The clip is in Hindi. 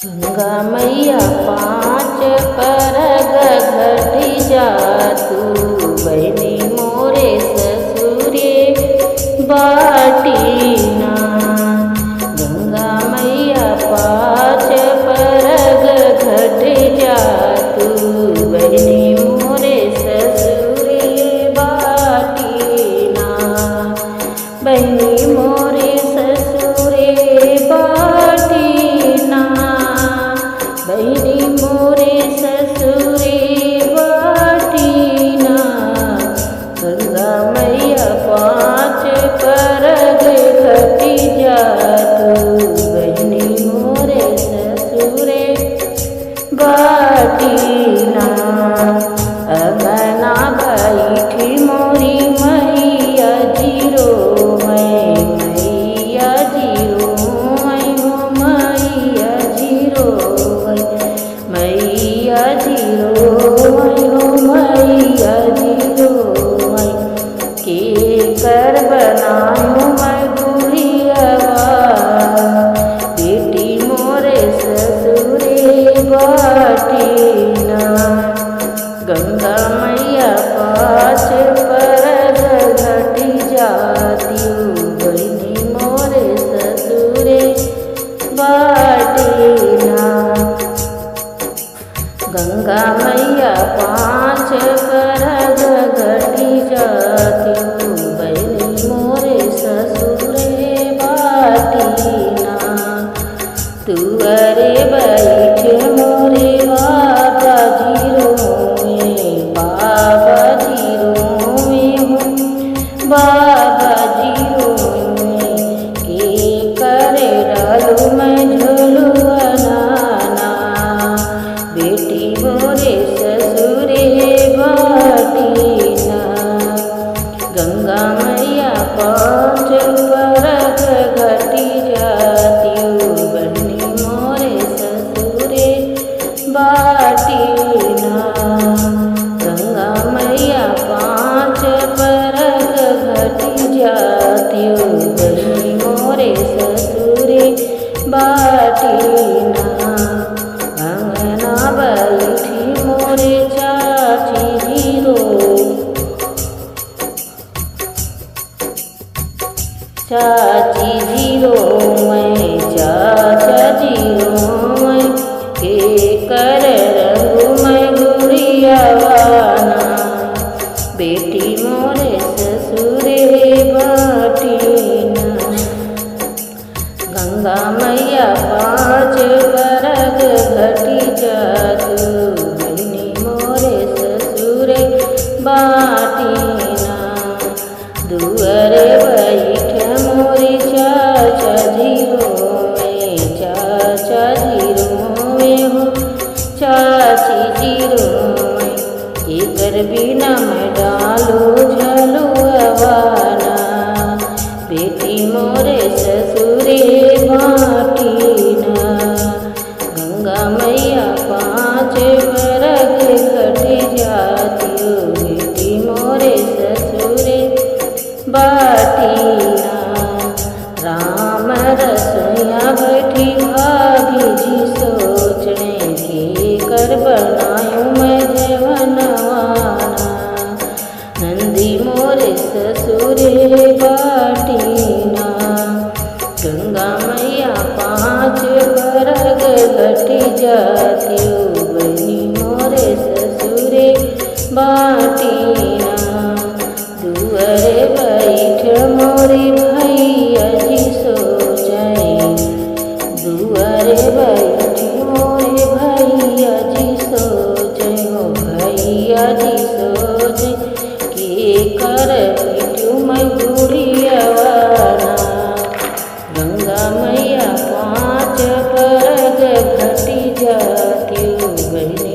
गंगा मैया पाँच परग घट जातू बहनी मोरे ससुरे बाटीना। गंगा मैया पाँच परग घट जातू बहनी मोरे ससुरे बाटीना। बहनी मोरे ससुरे बाटीना। बहनी मोरे ससुरे बाटीना। गंगा मैया पाँच परग घट जातू बहनी मोरे ससुरे बाटीना। अगना बैठी मोरी मैया जीरो मैया जीरो हो मैया जीरो मैया जीरो हो मैया जीरो के कर बनायो मैं गुड़ियावा बेटी मोरे ससुरे बाटीना। गंगा मैया पाँच परग घट जाती बहनी मोरे ससुरे बाटीना। गंगा मैया पाँच परग घट जाती बहनी मोरे ससुरे बाटीना। तुअरे बैठे मोरे बाबा जीरो में बाबा जीरो में हूँ बाबा जीरो में के करे डालू मैं झोलुआ नाना बेटी मोरे ससुरे बाटीना। गंगा मैया पाँच परग घट जाती बहनी मोरे ससुरे बाटीना। गंगा मैया पाँच परग घट जाती बहनी मोरे ससुरे बाटीना। अंगना बैठी मोरे चाची जीरो चाची जीरो मैं चाचा जीरो मैं के कर रंगू मैं गुड़ियावाना बेटी मोरे ससुरे बाटीना। गंगा मैया पाँच परग घट जातू बहनी मोरे ससुरे बाटीना। दुअरे बैठ मोरी चाचा जीरो में चाचा जीरो में हो चाची जीरो में एकर बिना मैं डालो झलुआवाना बेटी मोरे ससुरे बाटीना। गंगा मैया पाँच परग घट जाती बेटी मोरे ससुरे बाटीना। राम रसोइया बैठी भाभी जी सोचने के कर बनायूं मैं जवनवाना नंदी मोरे ससुरे बाटीना। गंगा मैया पाँच परग घट जाती बहनी मोरे ससुरे बाटीना। दुअरे बैठ मोरे भैया जी सोचै दुअरे बैठ मोरे भैया जी सोचै हो भैया जी सोचै के कर पिटू मैं गुड़ियावाना। गंगा मैया पाँच परग घट जाती बहनी